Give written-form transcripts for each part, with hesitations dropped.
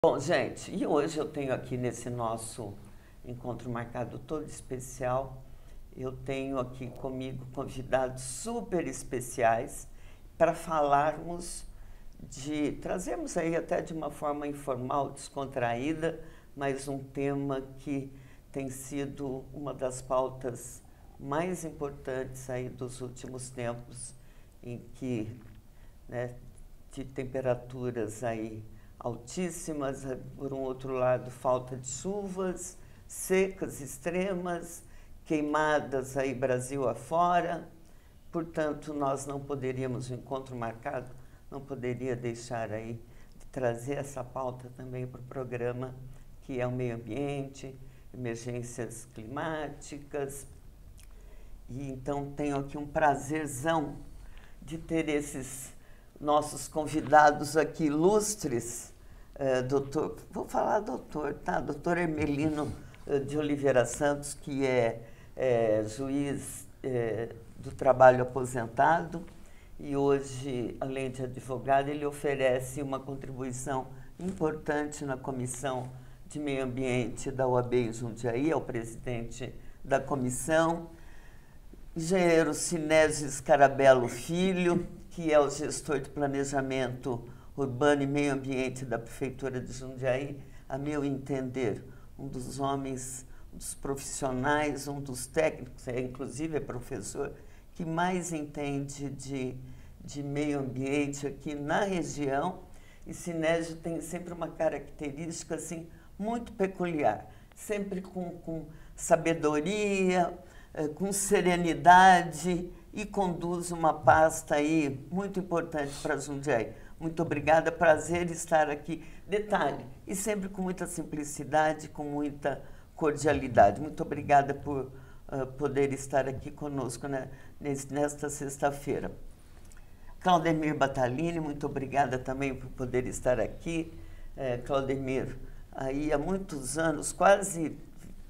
Bom, gente, e hoje eu tenho aqui nesse nosso encontro marcado todo especial, eu tenho aqui comigo convidados super especiais para falarmos trazermos aí até de uma forma informal, descontraída, mas um tema que tem sido uma das pautas mais importantes aí dos últimos tempos, em que, né, de temperaturas aí altíssimas, por um outro lado, falta de chuvas, secas extremas, queimadas aí Brasil afora. Portanto, nós não poderíamos, o encontro marcado, não poderia deixar aí de trazer essa pauta também para o programa, que é o meio ambiente, emergências climáticas. E então tenho aqui um prazerzão de ter esses nossos convidados aqui ilustres, vou falar doutor, tá? Doutor Hermelino de Oliveira Santos, que é juiz do trabalho aposentado e hoje, além de advogado, ele oferece uma contribuição importante na Comissão de Meio Ambiente da OAB em Jundiaí, é o presidente da comissão. Engenheiro Sinésio Scarabello Filho, que é o gestor de planejamento urbano e meio ambiente da Prefeitura de Jundiaí, a meu entender, um dos homens, um dos profissionais, um dos técnicos, inclusive é professor, que mais entende de meio ambiente aqui na região. E Sinésio tem sempre uma característica assim, muito peculiar, sempre com sabedoria, com serenidade, e conduz uma pasta aí muito importante para Jundiaí. Muito obrigada, prazer estar aqui. Detalhe, e sempre com muita simplicidade, com muita cordialidade. Muito obrigada por poder estar aqui conosco, né, nesta sexta-feira. Claudemir Batalini, muito obrigada também por poder estar aqui. Claudemir, aí há muitos anos, quase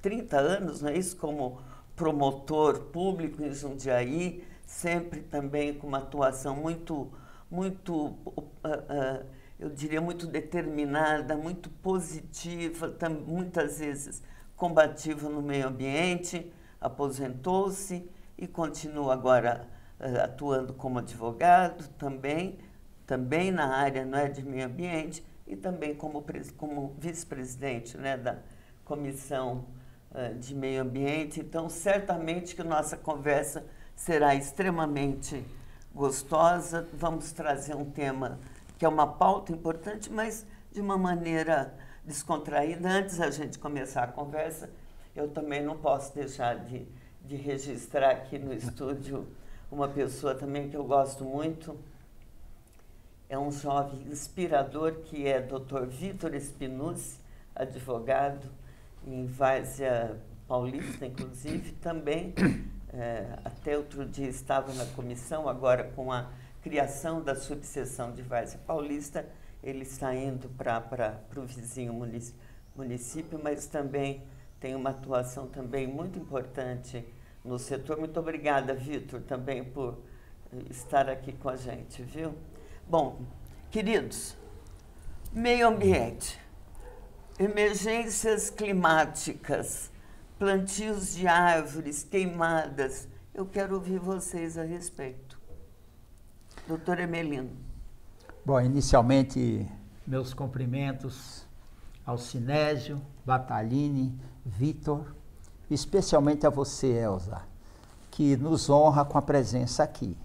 30 anos, não é isso, como promotor público em Jundiaí, sempre também com uma atuação muito, eu diria, muito determinada, muito positiva, muitas vezes combativa no meio ambiente. Aposentou-se e continua agora atuando como advogado, também na área, não é, de meio ambiente, e também como vice-presidente, né, da Comissão de Meio Ambiente. Então, certamente que nossa conversa será extremamente gostosa. Vamos trazer um tema que é uma pauta importante, mas de uma maneira descontraída. Antes da gente começar a conversa, eu também não posso deixar de registrar aqui no estúdio uma pessoa também que eu gosto muito. É um jovem inspirador, que é Dr. Vitor Spinuzzi, advogado em Várzea Paulista, inclusive, também. Até outro dia estava na comissão, agora com a criação da subseção de Várzea Paulista, ele está indo para o vizinho município, mas também tem uma atuação também muito importante no setor. Muito obrigada, Vitor, também por estar aqui com a gente, viu? Bom, queridos, meio ambiente, emergências climáticas, plantios de árvores queimadas. Eu quero ouvir vocês a respeito. Doutor Hermelino. Bom, inicialmente, meus cumprimentos ao Sinésio, Batalini, Vitor, especialmente a você, Elza, que nos honra com a presença aqui.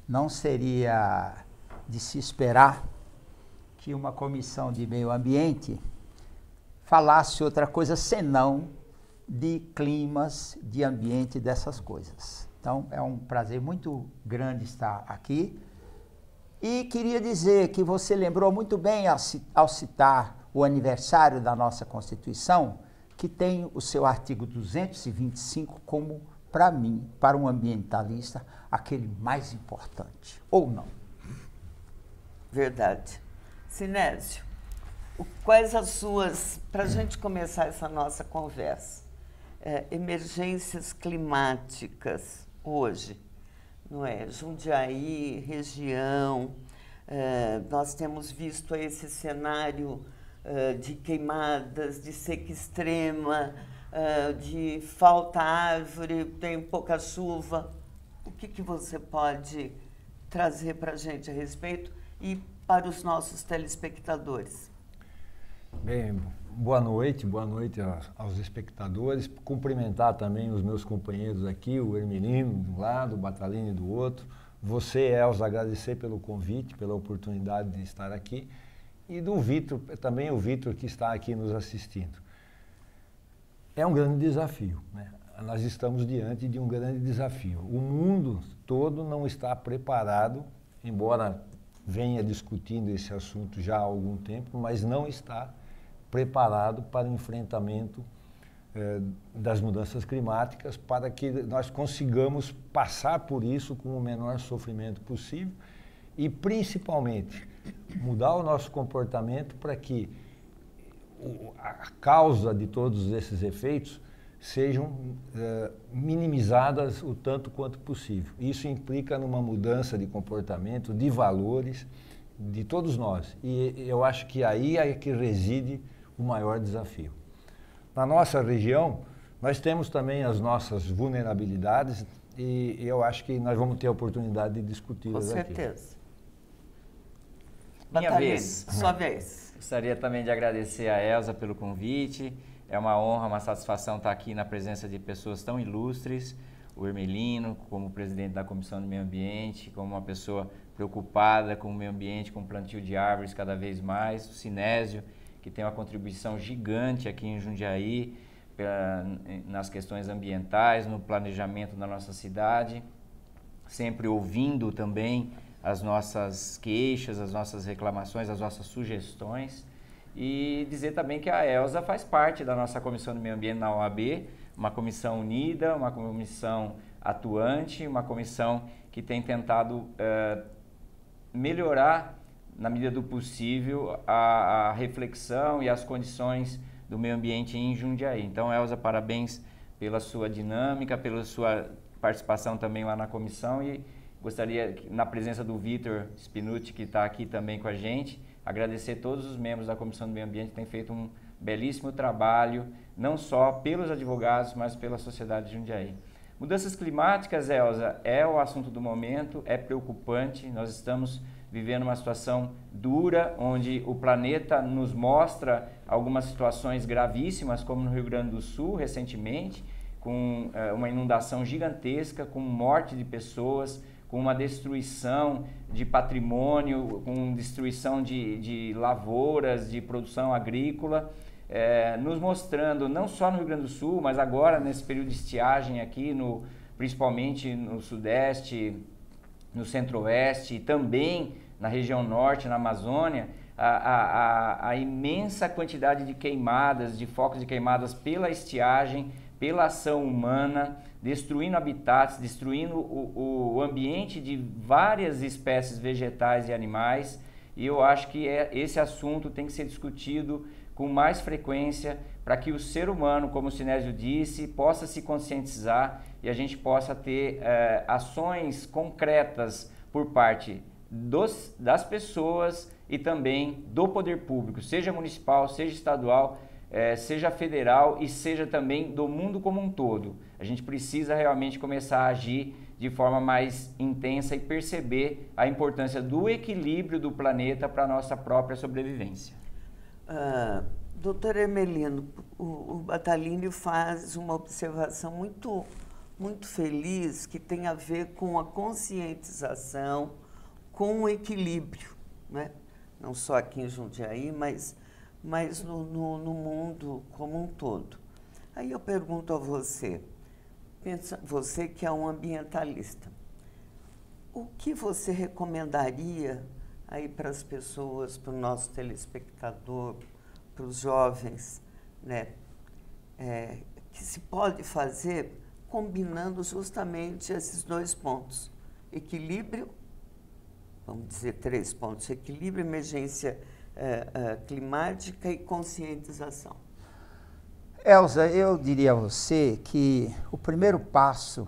Não seria de se esperar que uma comissão de meio ambiente falasse outra coisa senão de climas, de ambiente, dessas coisas. Então, é um prazer muito grande estar aqui. E queria dizer que você lembrou muito bem ao citar o aniversário da nossa Constituição, que tem o seu artigo 225 como, para mim, para um ambientalista, aquele mais importante, ou não? Verdade. Sinésio, quais as suas, para a gente começar essa nossa conversa, emergências climáticas hoje, não é? Jundiaí, região, nós temos visto esse cenário de queimadas, de seca extrema, de falta árvore, tem pouca chuva. O que você pode trazer para a gente a respeito e para os nossos telespectadores? Bem, boa noite aos espectadores. Cumprimentar também os meus companheiros aqui, o Hermelino de um lado, o Batalini do outro. Você, Elza, agradecer pelo convite, pela oportunidade de estar aqui. E do Vitor, também o Vitor que está aqui nos assistindo. É um grande desafio, né? Nós estamos diante de um grande desafio. O mundo todo não está preparado, embora venha discutindo esse assunto já há algum tempo, mas não está preparado para o enfrentamento das mudanças climáticas, para que nós consigamos passar por isso com o menor sofrimento possível e, principalmente, mudar o nosso comportamento para que a causa de todos esses efeitos sejam minimizadas o tanto quanto possível. Isso implica numa mudança de comportamento, de valores, de todos nós. E eu acho que aí é que reside o maior desafio. Na nossa região, nós temos também as nossas vulnerabilidades e eu acho que nós vamos ter a oportunidade de discuti-las aqui. Com certeza. Minha vez. Sua vez. Gostaria também de agradecer a Elza pelo convite. É uma honra, uma satisfação estar aqui na presença de pessoas tão ilustres. O Hermelino, como presidente da Comissão de Meio Ambiente, como uma pessoa preocupada com o meio ambiente, com o plantio de árvores cada vez mais. O Sinésio, que tem uma contribuição gigante aqui em Jundiaí, nas questões ambientais, no planejamento da nossa cidade, sempre ouvindo também as nossas queixas, as nossas reclamações, as nossas sugestões. E dizer também que a Elza faz parte da nossa Comissão do Meio Ambiente na OAB, uma comissão unida, uma comissão atuante, uma comissão que tem tentado melhorar, na medida do possível, a reflexão e as condições do meio ambiente em Jundiaí. Então, Elza, parabéns pela sua dinâmica, pela sua participação também lá na comissão e gostaria, na presença do Vitor Spinucci, que está aqui também com a gente, agradecer todos os membros da Comissão do Meio Ambiente que têm feito um belíssimo trabalho, não só pelos advogados, mas pela sociedade de Jundiaí. Mudanças climáticas, Elza, é o assunto do momento, é preocupante. Nós estamos vivendo uma situação dura, onde o planeta nos mostra algumas situações gravíssimas, como no Rio Grande do Sul, recentemente, com uma inundação gigantesca, com morte de pessoas, com uma destruição de patrimônio, com destruição de lavouras, de produção agrícola, nos mostrando, não só no Rio Grande do Sul, mas agora nesse período de estiagem aqui, principalmente no Sudeste, no Centro-Oeste e também na região Norte, na Amazônia, a imensa quantidade de queimadas, de focos de queimadas pela estiagem, pela ação humana, destruindo habitats, destruindo o ambiente de várias espécies vegetais e animais. E eu acho que esse assunto tem que ser discutido com mais frequência para que o ser humano, como o Sinésio disse, possa se conscientizar e a gente possa ter ações concretas por parte das pessoas e também do poder público, seja municipal, seja estadual, seja federal e seja também do mundo como um todo. A gente precisa realmente começar a agir de forma mais intensa e perceber a importância do equilíbrio do planeta para a nossa própria sobrevivência. Doutor Hermelino, o Batalini faz uma observação muito feliz que tem a ver com a conscientização, com o equilíbrio, né? Não só aqui em Jundiaí, mas no mundo como um todo. Aí eu pergunto a você, você que é um ambientalista, o que você recomendaria aí para as pessoas, para o nosso telespectador, para os jovens, né, que se pode fazer combinando justamente esses dois pontos, equilíbrio, vamos dizer 3 pontos, equilíbrio, emergência climática e conscientização. Elza, eu diria a você que o primeiro passo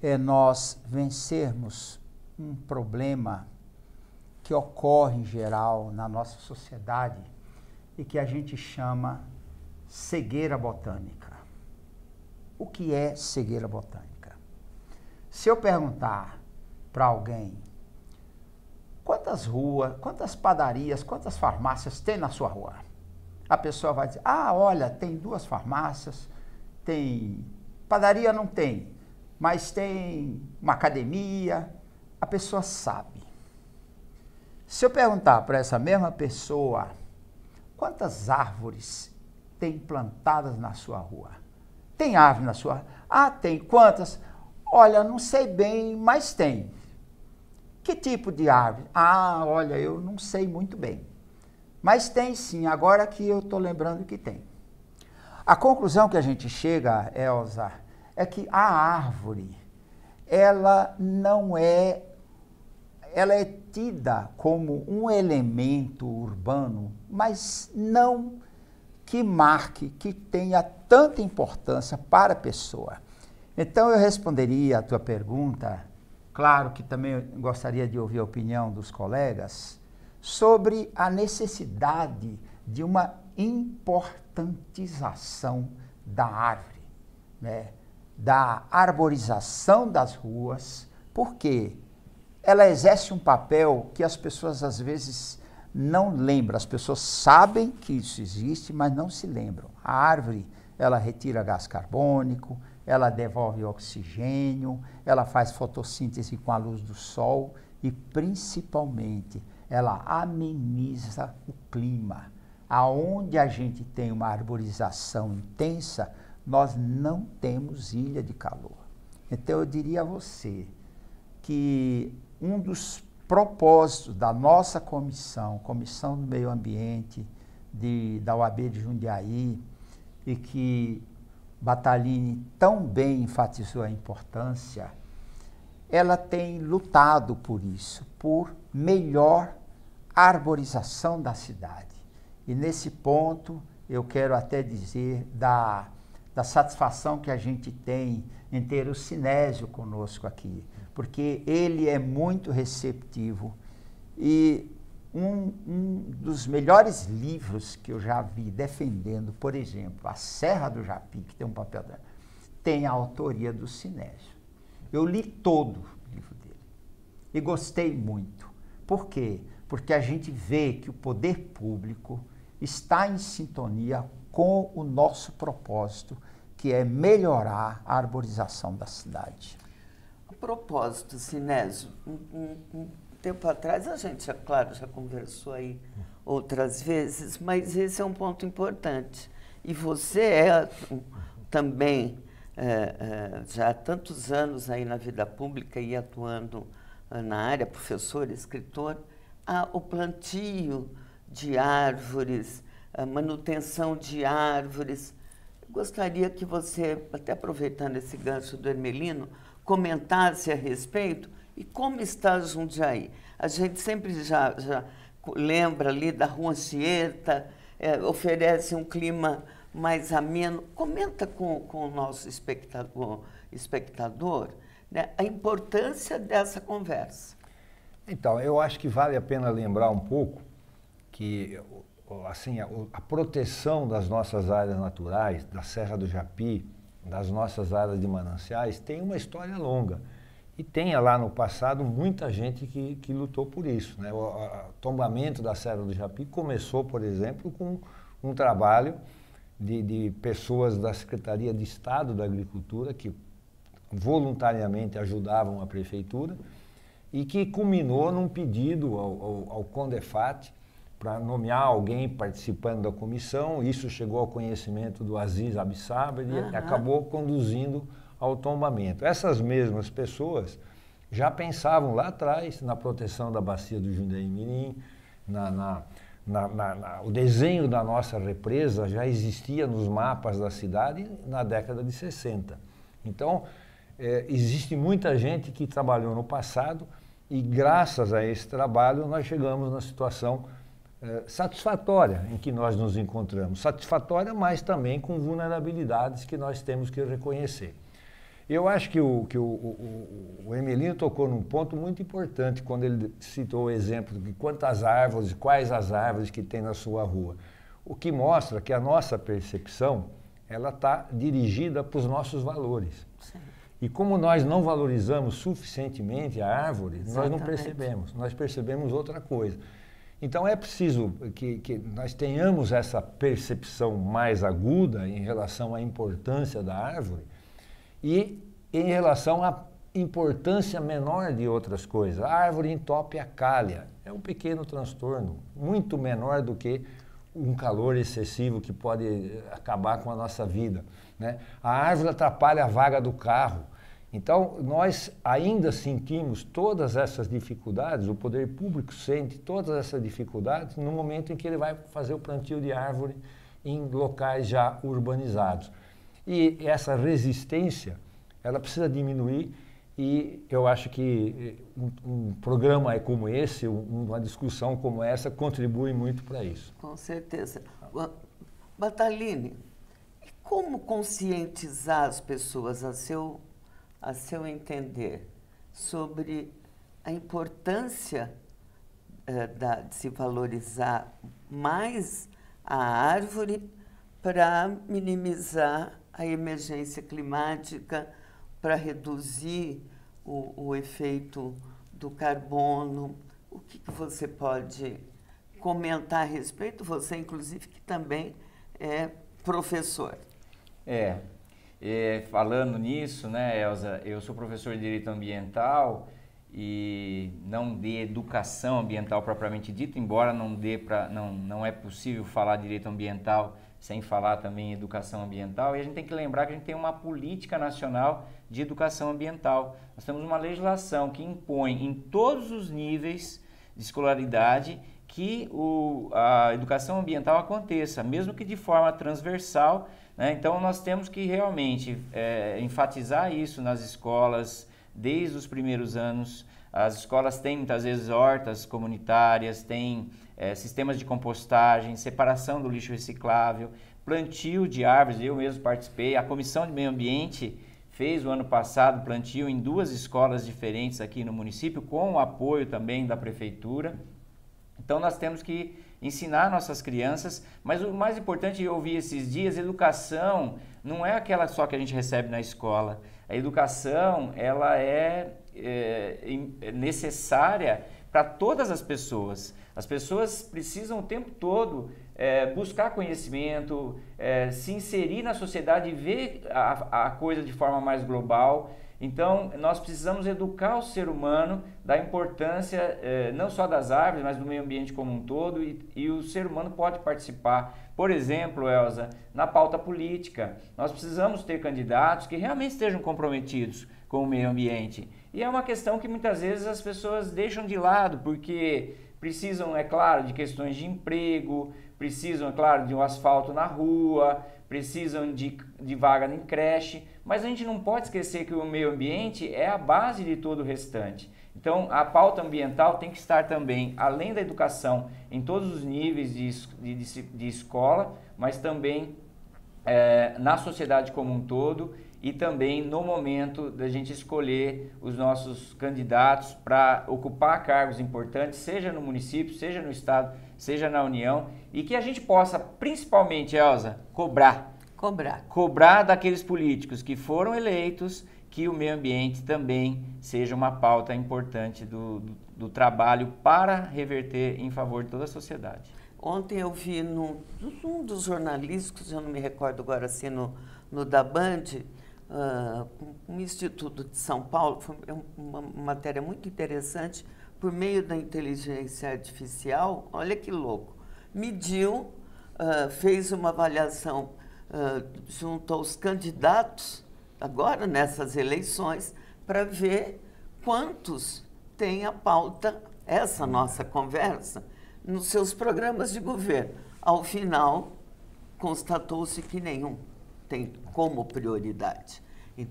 é nós vencermos um problema que ocorre em geral na nossa sociedade, e que a gente chama cegueira botânica. O que é cegueira botânica? Se eu perguntar para alguém quantas ruas, quantas padarias, quantas farmácias tem na sua rua, a pessoa vai dizer, olha, tem 2 farmácias, tem padaria não tem, mas tem uma academia, a pessoa sabe. Se eu perguntar para essa mesma pessoa quantas árvores tem plantadas na sua rua, tem árvore na sua rua? Tem. Quantas? Olha, não sei bem, mas tem. Que tipo de árvore? Olha, eu não sei muito bem. Mas tem sim, agora que eu estou lembrando que tem. A conclusão que a gente chega, Elza, é que a árvore, ela é tida como um elemento urbano, mas não que marque, que tenha tanta importância para a pessoa. Então eu responderia a tua pergunta, claro que também gostaria de ouvir a opinião dos colegas, sobre a necessidade de uma importantização da árvore, né? Da arborização das ruas, porque ela exerce um papel que as pessoas às vezes não lembram. As pessoas sabem que isso existe, mas não se lembram. A árvore, ela retira gás carbônico, ela devolve oxigênio, ela faz fotossíntese com a luz do sol e, principalmente, ela ameniza o clima. Aonde a gente tem uma arborização intensa, nós não temos ilha de calor. Então, eu diria a você que um dos propósitos da nossa Comissão do Meio Ambiente da UAB de Jundiaí, e que Battaglini tão bem enfatizou a importância, ela tem lutado por isso, por melhor arborização da cidade. E nesse ponto, eu quero até dizer da satisfação que a gente tem em ter o Sinésio conosco aqui, porque ele é muito receptivo e um dos melhores livros que eu já vi defendendo, por exemplo, a Serra do Japi, que tem um papel dela, tem a autoria do Sinésio. Eu li todo o livro dele e gostei muito. Por quê? Porque a gente vê que o poder público está em sintonia com o nosso propósito, que é melhorar a arborização da cidade. A propósito, Sinésio, um tempo atrás a gente, claro, já conversou aí outras vezes, mas esse é um ponto importante. E você é também, já há tantos anos aí na vida pública e atuando na área, professor, escritor, o plantio de árvores, a manutenção de árvores. Gostaria que você, até aproveitando esse gancho do Hermelino, comentasse a respeito e como está Jundiaí. A gente sempre já lembra ali da Rua Anchieta, oferece um clima mais ameno. Comenta com o nosso espectador, né, a importância dessa conversa. Então, eu acho que vale a pena lembrar um pouco que assim, a proteção das nossas áreas naturais, da Serra do Japi, das nossas áreas de mananciais, tem uma história longa. E tem lá no passado muita gente que lutou por isso, né? O tombamento da Serra do Japi começou, por exemplo, com um trabalho de pessoas da Secretaria de Estado da Agricultura que voluntariamente ajudavam a prefeitura e que culminou num pedido ao CONDEFAT para nomear alguém participando da comissão. Isso chegou ao conhecimento do Aziz Absaber e acabou conduzindo ao tombamento. Essas mesmas pessoas já pensavam lá atrás na proteção da bacia do Jundiaí-Mirim, o desenho da nossa represa já existia nos mapas da cidade na década de 60. Então, existe muita gente que trabalhou no passado e graças a esse trabalho nós chegamos na situação satisfatória em que nós nos encontramos. Satisfatória, mas também com vulnerabilidades que nós temos que reconhecer. Eu acho que o Hermelino tocou num ponto muito importante quando ele citou o exemplo de quantas árvores, quais as árvores que tem na sua rua. O que mostra que a nossa percepção, ela está dirigida para os nossos valores. Sim. E como nós não valorizamos suficientemente a árvore, Exatamente. nós não percebemos, nós percebemos outra coisa. Então é preciso que nós tenhamos essa percepção mais aguda em relação à importância da árvore e em relação à importância menor de outras coisas. A árvore entope a calha, é um pequeno transtorno, muito menor do que um calor excessivo que pode acabar com a nossa vida, né? A árvore atrapalha a vaga do carro. Então, nós ainda sentimos todas essas dificuldades, o poder público sente todas essas dificuldades no momento em que ele vai fazer o plantio de árvore em locais já urbanizados. E essa resistência, ela precisa diminuir e eu acho que um programa como esse, uma discussão como essa, contribui muito para isso. Com certeza. Battaglini, e como conscientizar as pessoas, a seu entender, sobre a importância de se valorizar mais a árvore para minimizar a emergência climática, para reduzir o efeito do carbono? O que você pode comentar a respeito? Você, inclusive, que também é professor. Falando nisso, né, Elza, eu sou professor de Direito Ambiental e não de Educação Ambiental propriamente dito, embora não é possível falar Direito Ambiental sem falar também em Educação Ambiental, e a gente tem que lembrar que a gente tem uma política nacional de educação ambiental. Nós temos uma legislação que impõe em todos os níveis de escolaridade que a educação ambiental aconteça, mesmo que de forma transversal, né? Então, nós temos que realmente enfatizar isso nas escolas, desde os primeiros anos. As escolas têm, muitas vezes, hortas comunitárias, têm sistemas de compostagem, separação do lixo reciclável, plantio de árvores. Eu mesmo participei. A Comissão de Meio Ambiente fez, o ano passado, plantio em 2 escolas diferentes aqui no município, com o apoio também da Prefeitura. Então, nós temos que ensinar nossas crianças, mas o mais importante, eu ouvi esses dias, educação não é aquela só que a gente recebe na escola. A educação, ela é necessária para todas as pessoas. As pessoas precisam o tempo todo buscar conhecimento, se inserir na sociedade e ver a coisa de forma mais global. Então, nós precisamos educar o ser humano da importância não só das árvores, mas do meio ambiente como um todo, e o ser humano pode participar. Por exemplo, Elza, na pauta política, nós precisamos ter candidatos que realmente estejam comprometidos com o meio ambiente. E é uma questão que muitas vezes as pessoas deixam de lado, porque precisam, é claro, de questões de emprego, precisam, é claro, de um asfalto na rua, precisam de vaga em creche, mas a gente não pode esquecer que o meio ambiente é a base de todo o restante. Então, a pauta ambiental tem que estar também, além da educação, em todos os níveis de escola, mas também na sociedade como um todo e também no momento da gente escolher os nossos candidatos para ocupar cargos importantes, seja no município, seja no estado, seja na União, e que a gente possa, principalmente, Elza, cobrar daqueles políticos que foram eleitos, que o meio ambiente também seja uma pauta importante do trabalho para reverter em favor de toda a sociedade. Ontem eu vi num dos jornalísticos, eu não me recordo agora assim, no da Band, um Instituto de São Paulo, foi uma matéria muito interessante, por meio da inteligência artificial, olha que louco, mediu, fez uma avaliação junto aos candidatos, agora nessas eleições, para ver quantos tem a pauta, essa nossa conversa, nos seus programas de governo. Ao final, constatou-se que nenhum tem como prioridade.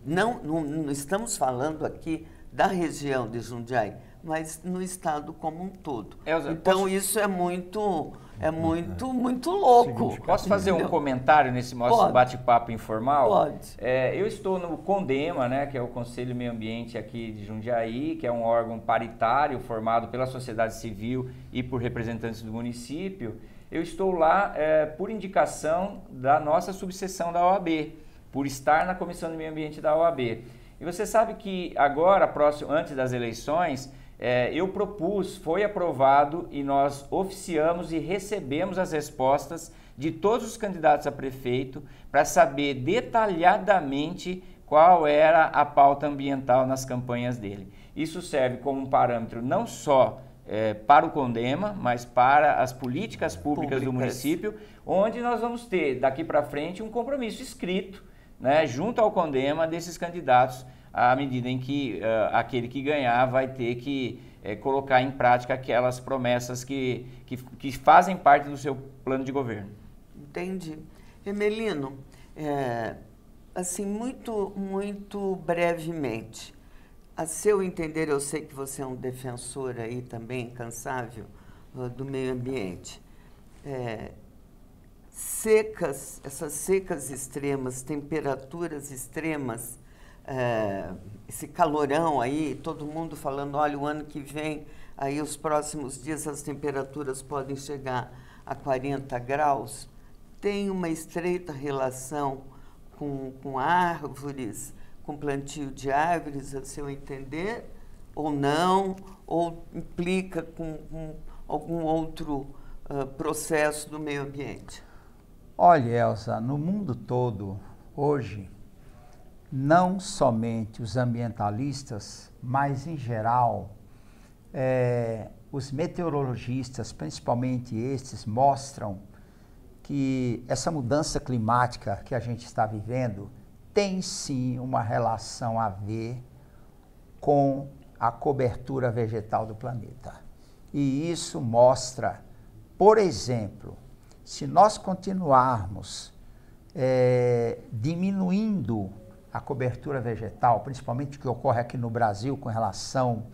Não estamos falando aqui da região de Jundiaí, mas no estado como um todo. Elza, então, isso é muito louco. Posso fazer um comentário nesse nosso bate-papo informal? Pode. Eu estou no CONDEMA, né, que é o Conselho de Meio Ambiente aqui de Jundiaí, que é um órgão paritário formado pela sociedade civil e por representantes do município. eu estou lá por indicação da nossa subseção da OAB, por estar na Comissão de Meio Ambiente da OAB. E você sabe que agora, antes das eleições, eu propus, foi aprovado e nós oficiamos e recebemos as respostas de todos os candidatos a prefeito para saber detalhadamente qual era a pauta ambiental nas campanhas dele. Isso serve como um parâmetro não só para o CONDEMA, mas para as políticas públicas do município, onde nós vamos ter daqui para frente um compromisso escrito, né, junto ao CONDEMA desses candidatos, à medida em que aquele que ganhar vai ter que colocar em prática aquelas promessas que fazem parte do seu plano de governo. Entendi. Emelino, assim, muito brevemente, a seu entender, eu sei que você é um defensor aí também, incansável, do meio ambiente. Essas secas extremas, temperaturas extremas, esse calorão aí, todo mundo falando, olha, o ano que vem, aí os próximos dias as temperaturas podem chegar a 40 graus, tem uma estreita relação com árvores, com plantio de árvores, a seu entender, ou não, ou implica com algum outro processo do meio ambiente? Olha, Elza, no mundo todo, hoje, não somente os ambientalistas, mas em geral, os meteorologistas, principalmente estes, mostram que essa mudança climática que a gente está vivendo tem sim uma relação a ver com a cobertura vegetal do planeta. E isso mostra, por exemplo, se nós continuarmos diminuindo a cobertura vegetal, principalmente o que ocorre aqui no Brasil com relação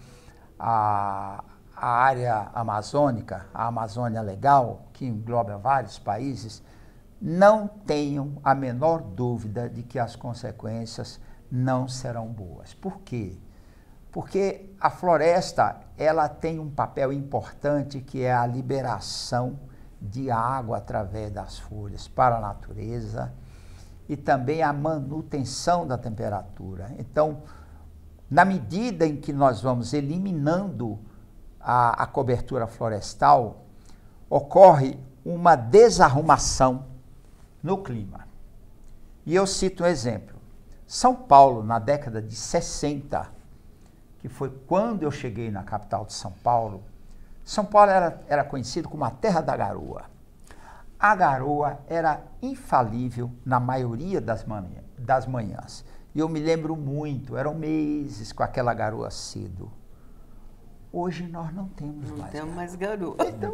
à área amazônica, a Amazônia Legal, que engloba vários países, não tenham a menor dúvida de que as consequências não serão boas. Por quê? Porque a floresta, ela tem um papel importante, que é a liberação de água através das folhas para a natureza e também a manutenção da temperatura. Então, na medida em que nós vamos eliminando a cobertura florestal, ocorre uma desarrumação no clima. E eu cito um exemplo. São Paulo, na década de 60, que foi quando eu cheguei na capital de São Paulo, São Paulo era conhecido como a terra da garoa. A garoa era infalível na maioria das manhãs. E eu me lembro muito, eram meses com aquela garoa cedo. Hoje nós não temos mais garoa. Então,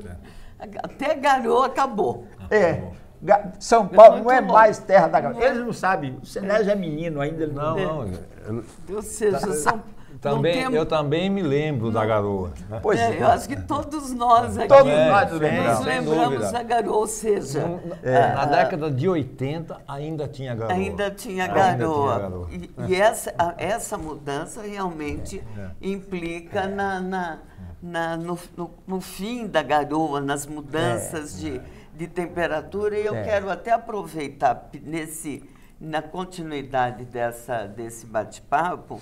até garoa acabou. São Paulo não é mais terra da garoa. Eles não sabem, o Sinésio é menino ainda. Ele não. Ou seja, eu também me lembro da garoa. Pois eu acho que todos nós aqui nos lembramos da garoa, ou seja... Na década de 80 ainda tinha garoa. Ainda tinha garoa. E essa mudança realmente implica no fim da garoa, nas mudanças de temperatura. E eu quero até aproveitar na continuidade desse bate-papo,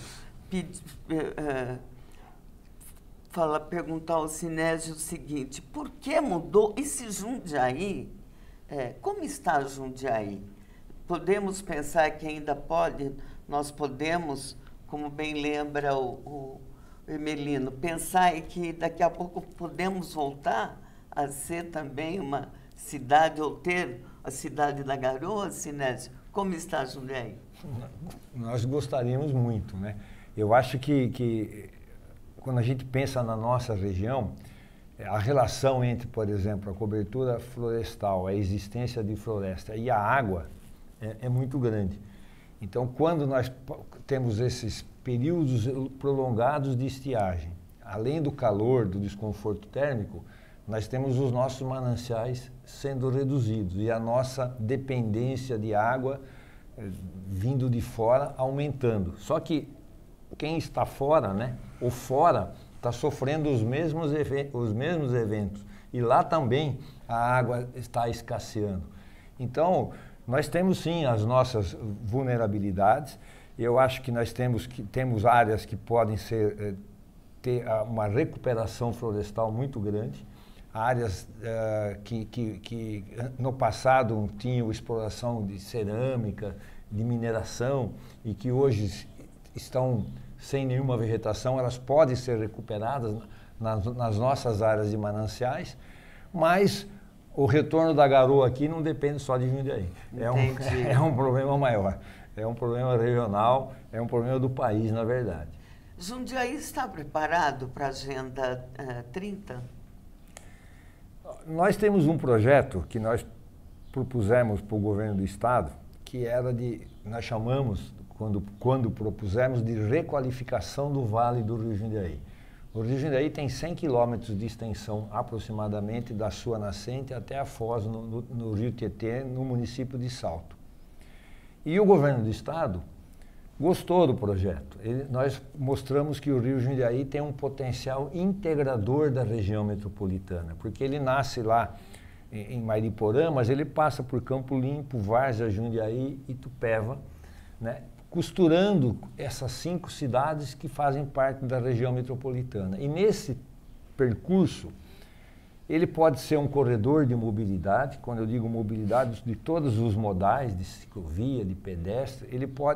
perguntar ao Sinésio o seguinte: por que mudou? E se Jundiaí, como está Jundiaí? Podemos pensar que ainda nós podemos, como bem lembra o Emelino, pensar que daqui a pouco podemos voltar a ser também uma cidade, ou ter a cidade da garoa, Sinésio? Como está Jundiaí? Nós gostaríamos muito, né? Eu acho que quando a gente pensa na nossa região, a relação entre, por exemplo, a cobertura florestal, a existência de floresta e a água é muito grande. Então, quando nós temos esses períodos prolongados de estiagem, além do calor, do desconforto térmico, nós temos os nossos mananciais sendo reduzidos e a nossa dependência de água vindo de fora aumentando. Só que quem está fora, né, ou fora, está sofrendo os mesmos eventos. e lá também a água está escasseando. Então, nós temos sim as nossas vulnerabilidades. Eu acho que nós temos áreas que podem ter uma recuperação florestal muito grande, áreas que no passado tinham exploração de cerâmica, de mineração, e que hoje estão sem nenhuma vegetação, elas podem ser recuperadas nas nossas áreas de mananciais, mas o retorno da garoa aqui não depende só de Jundiaí. É um problema maior, é um problema regional, é um problema do país, na verdade. Jundiaí está preparado para a Agenda 30? Nós temos um projeto que nós propusemos para o governo do estado, que era nós chamamos, quando propusemos, de requalificação do Vale do Rio Jundiaí. O Rio Jundiaí tem 100 quilômetros de extensão, aproximadamente, da sua nascente até a foz no Rio Tietê, no município de Salto. E o governo do estado gostou do projeto. Nós mostramos que o Rio Jundiaí tem um potencial integrador da região metropolitana, porque ele nasce lá em Mariporã, mas ele passa por Campo Limpo, Várzea, Jundiaí e Itupeva, né, costurando essas 5 cidades que fazem parte da região metropolitana. E nesse percurso, ele pode ser um corredor de mobilidade. Quando eu digo mobilidade, de todos os modais, de ciclovia, de pedestre,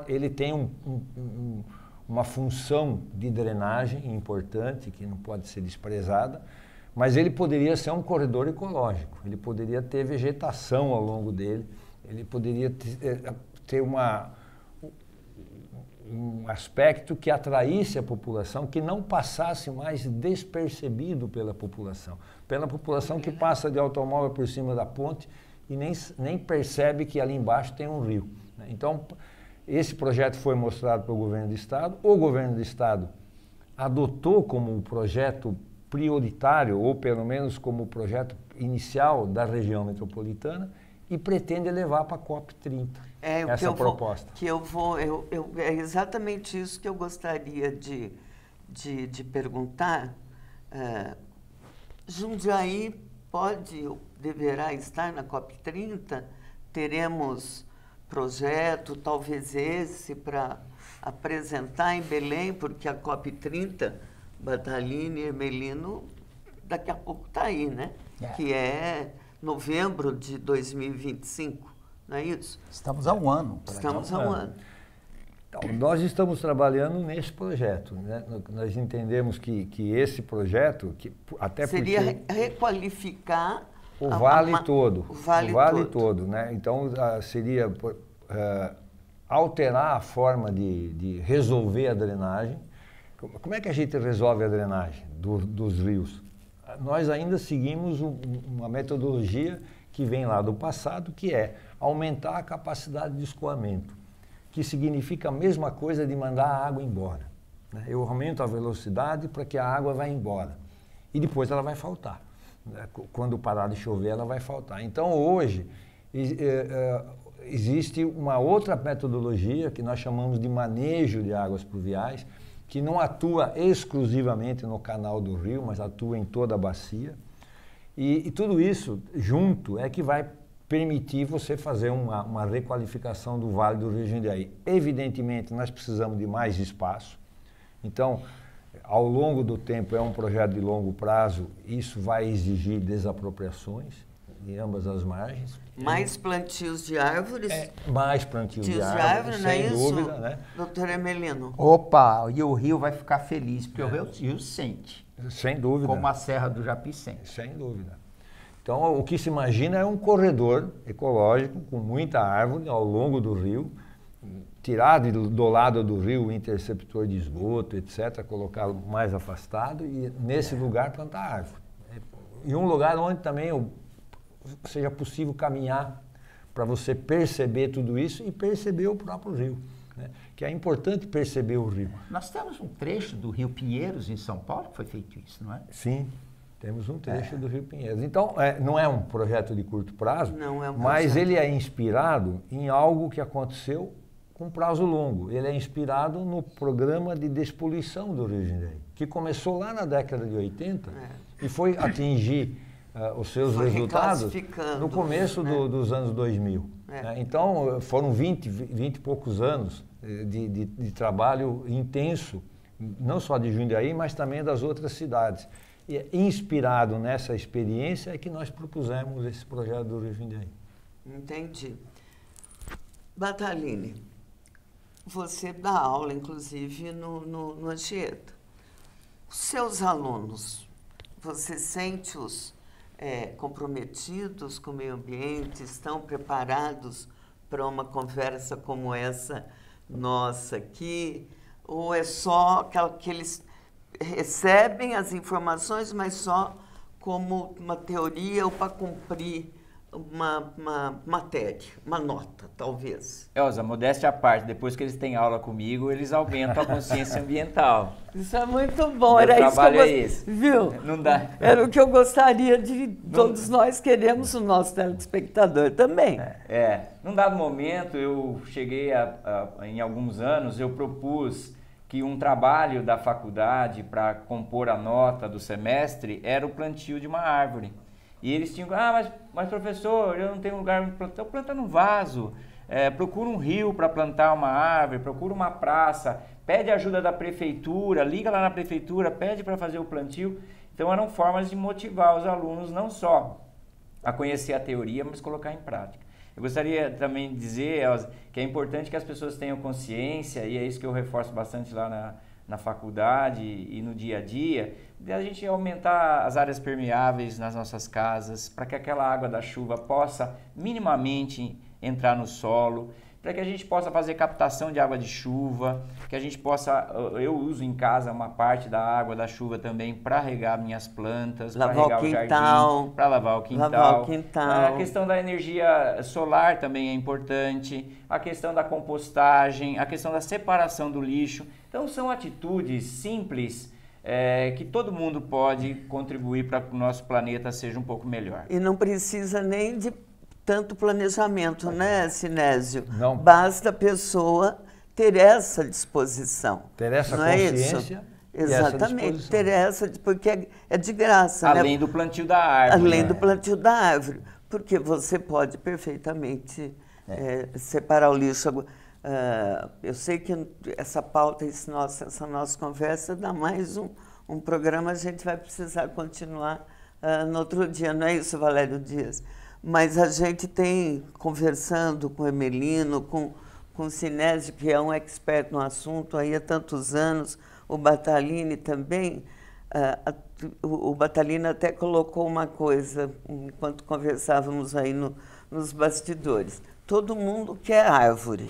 ele tem uma função de drenagem importante, que não pode ser desprezada, mas ele poderia ser um corredor ecológico, ele poderia ter vegetação ao longo dele, ele poderia ter um aspecto que atraísse a população, que não passasse mais despercebido pela população que passa de automóvel por cima da ponte e nem percebe que ali embaixo tem um rio, né? Então, esse projeto foi mostrado para o governo do estado, o governo do estado adotou como um projeto prioritário, ou pelo menos como projeto inicial da região metropolitana, e pretende levar para a COP30 essa proposta. É exatamente isso que eu gostaria de perguntar. Jundiaí deverá estar na COP30? Teremos projeto, talvez esse, para apresentar em Belém, porque a COP30, Batalini e Hermelino, daqui a pouco está aí, né? Que é novembro de 2025, não é isso? Estamos há um ano. Estamos há um ano. Então, nós estamos trabalhando nesse projeto, né? Nós entendemos que esse projeto, seria requalificar o vale todo. O vale todo, né? Então, seria alterar a forma de resolver a drenagem. Como é que a gente resolve a drenagem dos rios? Nós ainda seguimos uma metodologia que vem lá do passado, que é aumentar a capacidade de escoamento, que significa a mesma coisa de mandar a água embora, né? Eu aumento a velocidade para que a água vá embora e depois ela vai faltar, né? Quando parar de chover, ela vai faltar. Então, hoje, existe uma outra metodologia que nós chamamos de manejo de águas pluviais, que não atua exclusivamente no canal do rio, mas atua em toda a bacia. E tudo isso junto é que vai permitir você fazer uma requalificação do Vale do Rio Jundiaí. Evidentemente, nós precisamos de mais espaço. Então, ao longo do tempo, é um projeto de longo prazo, isso vai exigir desapropriações em ambas as margens. Mais plantios de árvores? Mais plantios de árvores, não é sem isso, dúvida, né? Doutor Hermelino? Opa, e o rio vai ficar feliz, porque o rio sente. Sem dúvida. Como a Serra do Japi sente. Sem dúvida. Então, o que se imagina é um corredor ecológico com muita árvore ao longo do rio, tirar do lado do rio o interceptor de esgoto, etc., colocá-lo mais afastado e, nesse lugar, plantar árvore. E um lugar onde também seja possível caminhar para você perceber tudo isso e perceber o próprio rio, né? Que é importante perceber o rio. Nós temos um trecho do Rio Pinheiros, em São Paulo, que foi feito isso, não é? Sim, temos um trecho do Rio Pinheiros. Então, não é um projeto de curto prazo, não é um mas projeto. Ele é inspirado em algo que aconteceu com prazo longo. Ele é inspirado no programa de despoluição do Rio Jundiaí, que começou lá na década de 80 e foi atingir os seus Foi resultados reclassificando, no começo né? dos anos 2000. É. Né? Então, foram 20 e poucos anos de trabalho intenso, não só de Jundiaí, mas também das outras cidades. E inspirado nessa experiência é que nós propusemos esse projeto do Rio Jundiaí. Entendi. Battaglini, você dá aula, inclusive, no Anchieta. Os seus alunos, você sente-os comprometidos com o meio ambiente, estão preparados para uma conversa como essa nossa aqui? Ou é só que eles recebem as informações, mas só como uma teoria ou para cumprir uma matéria, uma nota, talvez? Elza, modéstia à parte, depois que eles têm aula comigo, eles aumentam a consciência ambiental. Isso é muito bom, Meu era isso que eu trabalho é esse. Viu? Não dá. Era o que eu gostaria de... Todos nós queremos o nosso telespectador também. Num dado momento, eu cheguei em alguns anos, eu propus que um trabalho da faculdade para compor a nota do semestre era o plantio de uma árvore. E eles tinham, mas professor, eu não tenho lugar para plantar. Então planta no vaso, procura um rio para plantar uma árvore, procura uma praça, pede ajuda da prefeitura, liga lá na prefeitura, pede para fazer o plantio. Então eram formas de motivar os alunos não só a conhecer a teoria, mas colocar em prática. Eu gostaria também de dizer, Elza, que é importante que as pessoas tenham consciência, e é isso que eu reforço bastante lá na faculdade e no dia a dia, de a gente aumentar as áreas permeáveis nas nossas casas, para que aquela água da chuva possa minimamente entrar no solo, para que a gente possa fazer captação de água de chuva, que a gente possa, eu uso em casa uma parte da água da chuva também para regar minhas plantas, para regar o jardim, para lavar o quintal. A questão da energia solar também é importante, a questão da compostagem, a questão da separação do lixo. Então são atitudes simples que todo mundo pode contribuir para que o nosso planeta seja um pouco melhor. E não precisa nem de tanto planejamento, né, Sinésio? Não. Basta a pessoa ter essa disposição. Ter essa não consciência. É isso? Exatamente, ter essa, porque é de graça. Além né? do plantio da árvore. Além do plantio da árvore, porque você pode perfeitamente separar o lixo. Eu sei que essa pauta, essa nossa conversa dá mais um programa, a gente vai precisar continuar no outro dia, não é isso, Valério Dias? Mas a gente tem, conversando com o Emelino, com o Sinésio, que é um expert no assunto aí há tantos anos, o Battaglini também, o Battaglini até colocou uma coisa, enquanto conversávamos aí nos bastidores. Todo mundo quer árvore,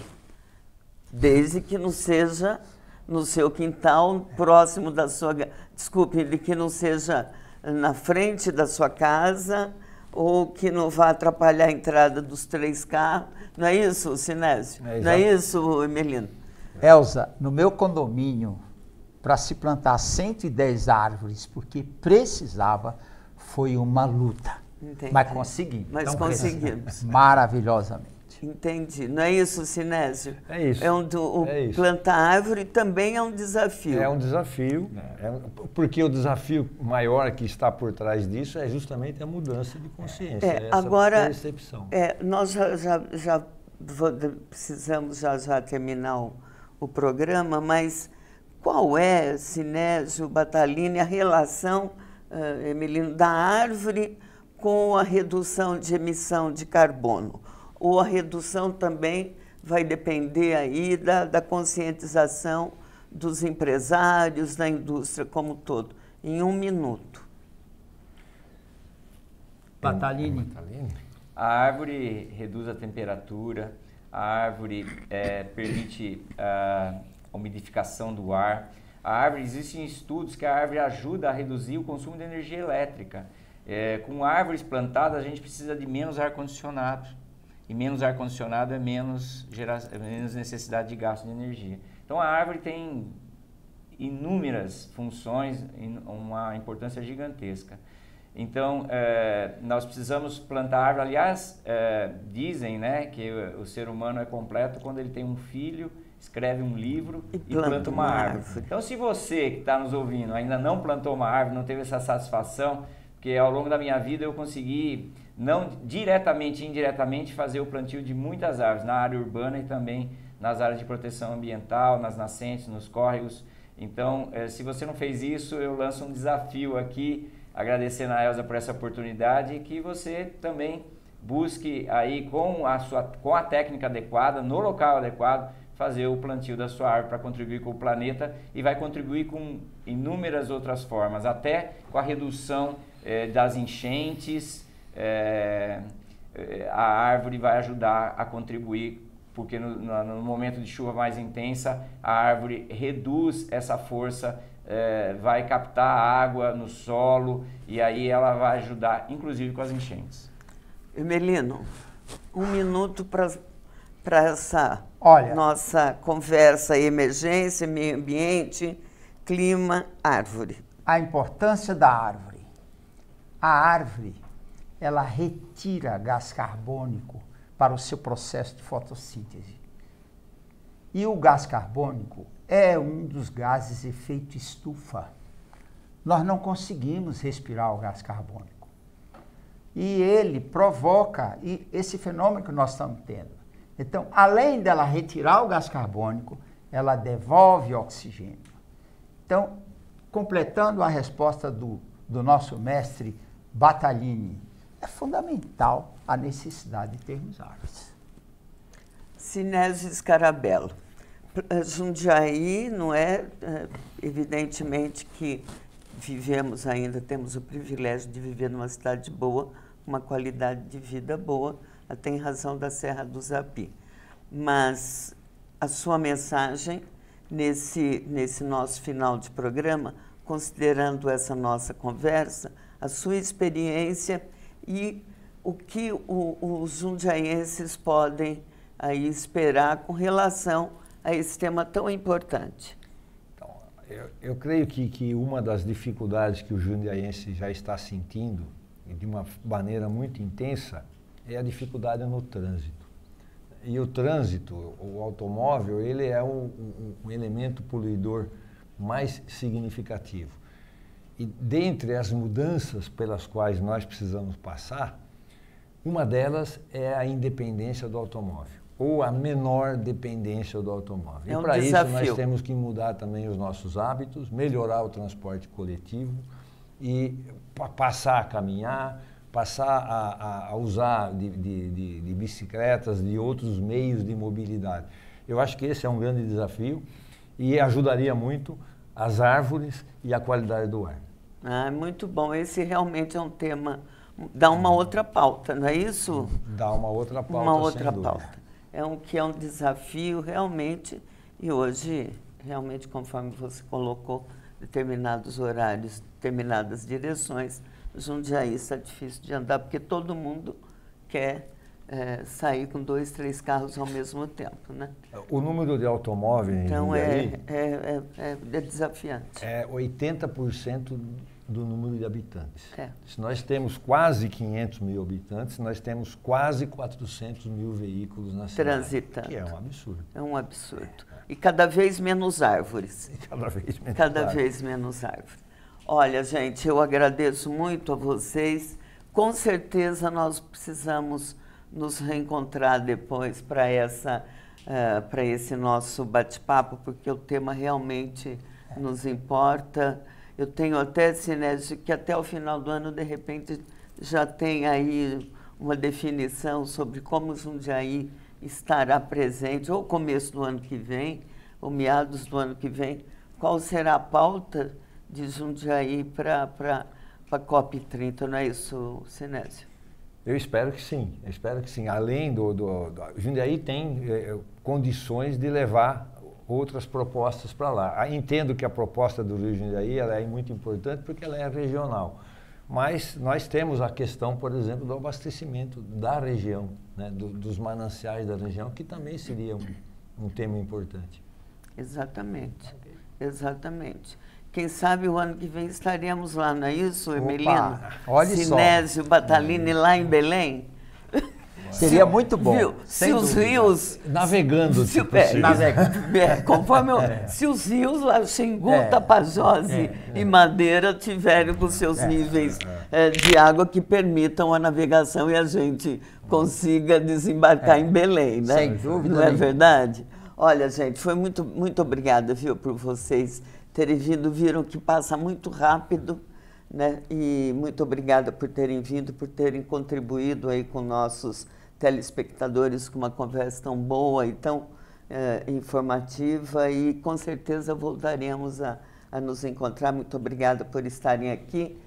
desde que não seja no seu quintal, próximo da sua... Desculpe, que não seja na frente da sua casa, ou que não vá atrapalhar a entrada dos 3 carros. Não é isso, Sinésio? Não é isso, Emelino? Elza, no meu condomínio, para se plantar 110 árvores, porque precisava, foi uma luta. Entendi. Mas conseguimos. Mas então, conseguimos. Maravilhosamente. Entendi. Não é isso, Sinésio? É isso. Isso. Plantar árvore também é um desafio. É um desafio, porque o desafio maior que está por trás disso é justamente a mudança de consciência, essa agora, percepção. Nós já precisamos já terminar o programa, mas qual é, Sinésio, Battaglini, a relação, Emelino, da árvore com a redução de emissão de carbono? Ou a redução também vai depender aí da conscientização dos empresários, da indústria como um todo? Em 1 minuto. Battaglini. A árvore reduz a temperatura, a árvore permite a umidificação do ar. A árvore, existem estudos que a árvore ajuda a reduzir o consumo de energia elétrica. Com árvores plantadas, a gente precisa de menos ar-condicionado. E menos ar-condicionado é menos necessidade de gasto de energia. Então a árvore tem inúmeras funções, uma importância gigantesca. Então nós precisamos plantar árvore. Aliás, dizem, né, que o ser humano é completo quando ele tem um filho, escreve um livro e planta uma árvore. Então se você que está nos ouvindo ainda não plantou uma árvore, não teve essa satisfação, porque ao longo da minha vida eu consegui, não diretamente e indiretamente, fazer o plantio de muitas árvores, na área urbana e também nas áreas de proteção ambiental, nas nascentes, nos córregos. Então, se você não fez isso, eu lanço um desafio aqui, agradecendo a Elza por essa oportunidade, que você também busque aí com a técnica adequada, no local adequado, fazer o plantio da sua árvore para contribuir com o planeta, e vai contribuir com inúmeras outras formas, até com a redução das enchentes. A árvore vai ajudar a contribuir, porque no momento de chuva mais intensa, a árvore reduz essa força, vai captar a água no solo, e aí ela vai ajudar, inclusive, com as enchentes. Emelino, 1 minuto para essa nossa conversa: emergência, meio ambiente, clima, árvore. A importância da árvore. A árvore, ela retira gás carbônico para o seu processo de fotossíntese. E o gás carbônico é um dos gases de efeito estufa. Nós não conseguimos respirar o gás carbônico. E ele provoca esse fenômeno que nós estamos tendo. Então, além dela retirar o gás carbônico, ela devolve oxigênio. Então, completando a resposta do nosso mestre Battaglini, é fundamental a necessidade de termos árvores. Sinésio Scarabello. Jundiaí, não é? Evidentemente que vivemos ainda, temos o privilégio de viver numa cidade boa, uma qualidade de vida boa, até em razão da Serra do Zapi. Mas a sua mensagem nesse nosso final de programa, considerando essa nossa conversa, a sua experiência e o que os jundiaenses podem aí esperar com relação a esse tema tão importante. Então, eu creio que uma das dificuldades que o jundiaense já está sentindo, e de uma maneira muito intensa, é a dificuldade no trânsito. E o trânsito, o automóvel, ele é um elemento poluidor mais significativo. E dentre as mudanças pelas quais nós precisamos passar, uma delas é a independência do automóvel, ou a menor dependência do automóvel. É um e para isso desafio. nós temos que mudar também os nossos hábitos, melhorar o transporte coletivo e passar a caminhar, passar a usar de bicicletas, de outros meios de mobilidade. Eu acho que esse é um grande desafio e ajudaria muito as árvores e a qualidade do ar. Muito bom. Esse realmente é um tema, dá uma outra pauta, não é isso? Dá uma outra pauta, uma outra sem dúvida. pauta. É um desafio realmente, e hoje, realmente, conforme você colocou, determinados horários, determinadas direções, Jundiaí está difícil de andar, porque todo mundo quer sair com 2, 3 carros ao mesmo tempo, né? O número de automóveis em Jundiaí é desafiante. é 80% do número de habitantes. É. Se nós temos quase 500 mil habitantes, nós temos quase 400 mil veículos na cidade. Transitando. Que é um absurdo. É um absurdo. E cada vez menos árvores. E cada vez menos. Cada árvores. vez menos árvores. Olha, gente, eu agradeço muito a vocês. Com certeza nós precisamos nos reencontrar depois para esse nosso bate-papo, porque o tema realmente nos importa. Eu tenho até, Sinésio, que até o final do ano, de repente, já tem aí uma definição sobre como Jundiaí estará presente, ou começo do ano que vem, ou meados do ano que vem. Qual será a pauta de Jundiaí para a COP30, não é isso, Sinésio? Eu espero que sim, Além Jundiaí tem condições de levar outras propostas para lá. Entendo que a proposta do Rio de Jundiaí ela é muito importante porque ela é regional. Mas nós temos a questão, por exemplo, do abastecimento da região, né, dos mananciais da região, que também seria um tema importante. Exatamente, exatamente. Quem sabe o ano que vem estaremos lá, não é isso, Emelino? Olha Sinésio, Battaglini lá em Belém? Seria muito bom. Viu? Se os rios... Navegando, se possível. Se os rios lá, Xingu, Tapajós e Madeira tiverem com seus níveis de água que permitam a navegação e a gente consiga desembarcar em Belém, né? Sem dúvida Não é nenhuma. verdade? Olha, gente, foi muito obrigada, viu, por vocês terem vindo. Viram que passa muito rápido, né? E muito obrigada por terem vindo, por terem contribuído aí com nossos telespectadores com uma conversa tão boa e tão informativa, e com certeza voltaremos a nos encontrar. Muito obrigada por estarem aqui.